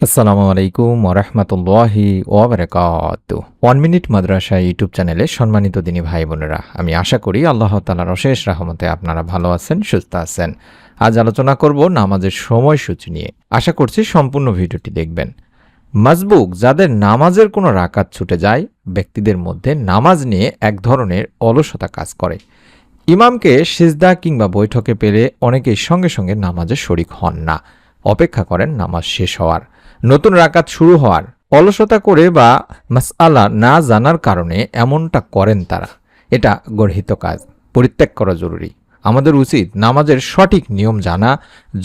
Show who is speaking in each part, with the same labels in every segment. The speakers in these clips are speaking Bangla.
Speaker 1: আসসালামু আলাইকুম ওরহমতুল্লাহি ওবরাকাতু। 1 মিনিট মাদ্রাসা ইউটিউব চ্যানেলে সম্মানিত দিনী ভাই বোনেরা, আমি আশা করি আল্লাহ তাআলার অশেষ রহমতে আপনারা ভালো আছেন, সুস্থ আছেন। আজ আলোচনা করব নামাজের সময়সূচি নিয়ে। আশা করছি সম্পূর্ণ ভিডিওটি দেখবেন। মাসবুক যাদের নামাজের কোনো রাকাত ছুটে যায়, ব্যক্তিদের মধ্যে নামাজ নিয়ে এক ধরনের অলসতা কাজ করে। ইমামকে সিজদা কিংবা বৈঠকে পেলে অনেকেই সঙ্গে সঙ্গে নামাজে শরিক হন না, অপেক্ষা করেন নামাজ শেষ হওয়ার, নতুন রাকাত শুরু হওয়ার। অলসতা করে বা মাসআলা না জানার কারণে এমনটা করেন তারা। এটা গর্হিত কাজ, পরিত্যাগ করা জরুরি। আমাদের উচিত নামাজের সঠিক নিয়ম জানা,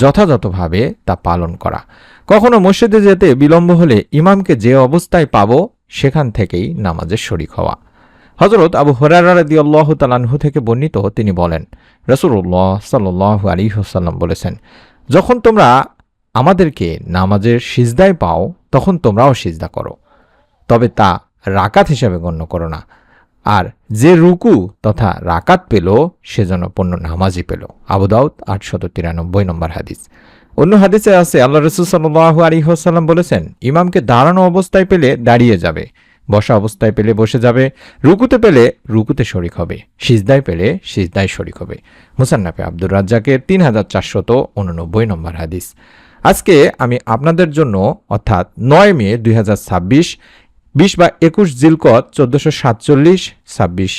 Speaker 1: যথাযথভাবে তা পালন করা। কখনো মসজিদে যেতে বিলম্ব হলে ইমামকে যে অবস্থায় পাবো সেখান থেকেই নামাজের শরিক হওয়া। হযরত আবু হুরায়রা রাদিয়াল্লাহু তাআলা আনহু থেকে বর্ণিত, তিনি বলেন, রাসূলুল্লাহ সাল্লাল্লাহু আলাইহি ওয়াসাল্লাম বলেছেন, যখন তোমরা আমাদেরকে নামাজের সিজদায় পাও তখন তোমরাও সিজদা করো, তবে তা রাকাত হিসাবে গণ্য করো না। আর যে রুকু তথা রাকাত পেল সেজন্য পূর্ণ নামাজই পেল। আবু দাউদ 893 নম্বর হাদিস। অন্য হাদিসে আছে, আল্লাহ রাসূল সাল্লাল্লাহু আলাইহি ওয়াসাল্লাম বলেছেন, ইমামকে দাঁড়ানো অবস্থায় পেলে দাঁড়িয়ে যাবে, বসা অবস্থায় পেলে বসে যাবে, রুকুতে পেলে রুকুতে শরিক হবে, সিজদায় পেলে সিজদায় শরিক হবে। মুসান্নাফে আব্দুর রাজ্জাকের 3489 নম্বর হাদিস। আজকে আমি আপনাদের জন্য অর্থাৎ 9 মে 2026, 20 বা 21 জিলকদ 1447, 26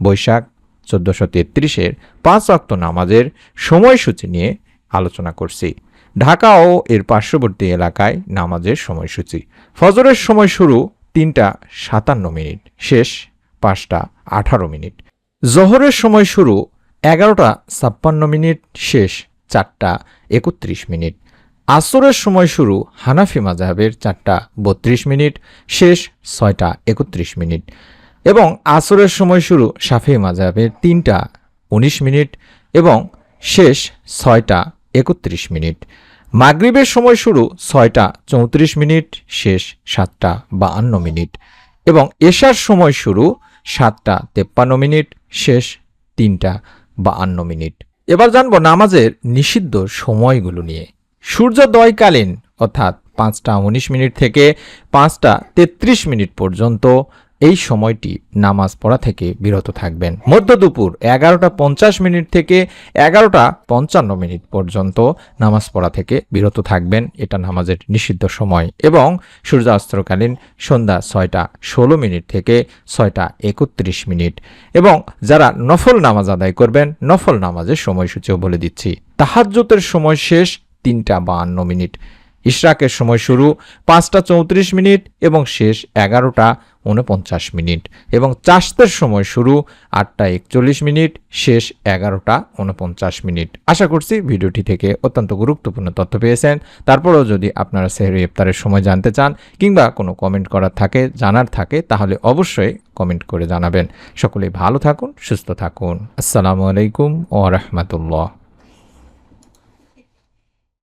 Speaker 1: বৈশাখ 1433-এর 5 ওয়াক্ত নামাজের সময়সূচি নিয়ে আলোচনা করছি। ঢাকা ও এর পার্শ্ববর্তী এলাকায় নামাজের সময়সূচি: ফজরের সময় শুরু 3:57, শেষ 5:18। জোহরের সময় শুরু 11:56, শেষ 4:31। আসরের সময় শুরু হানাফি মাযহাবের 4:32, শেষ 6:31। এবং আসরের সময় শুরু শাফিঈ মাযহাবের 3:19 এবং শেষ 6:31। মাগরিবের সময় শুরু 6:34, শেষ 7:52। এবং এশার সময় শুরু 7:53, শেষ 3:52। এবার জানবো নামাজের নিষিদ্ধ সময়গুলো নিয়ে। সূর্যোদয়কালীন অর্থাৎ 5:19 থেকে 5:33 পর্যন্ত এই সময়টি নামাজ পড়া থেকে বিরত থাকবেন। মধ্য দুপুর 11:50 থেকে 11:55 পর্যন্ত নামাজ পড়া থেকে বিরত থাকবেন, এটা নামাজের নিষিদ্ধ সময়। এবং সূর্যাস্তকালীন সন্ধ্যা 6:16 থেকে 6:31। এবং যারা নফল নামাজ আদায় করবেন, নফল নামাজের সময়সূচিও বলে দিচ্ছি। তাহাজ্জুদের সময় শেষ 3:52। ইশরাকের সময় শুরু 5:34 এবং শেষ 11:49। এবং চাশতের সময় শুরু 8:41, শেষ 11:49। আশা করছি ভিডিওটি থেকে অত্যন্ত গুরুত্বপূর্ণ তথ্য পেয়েছেন। তারপরেও যদি আপনারা সেহরি ইফতারের সময় জানতে চান কিংবা কোনো কমেন্ট করার থাকে, জানার থাকে, তাহলে অবশ্যই কমেন্ট করে জানাবেন। সকলেই ভালো থাকুন, সুস্থ থাকুন। আসসালামু আলাইকুম ওয়া রাহমাতুল্লাহ।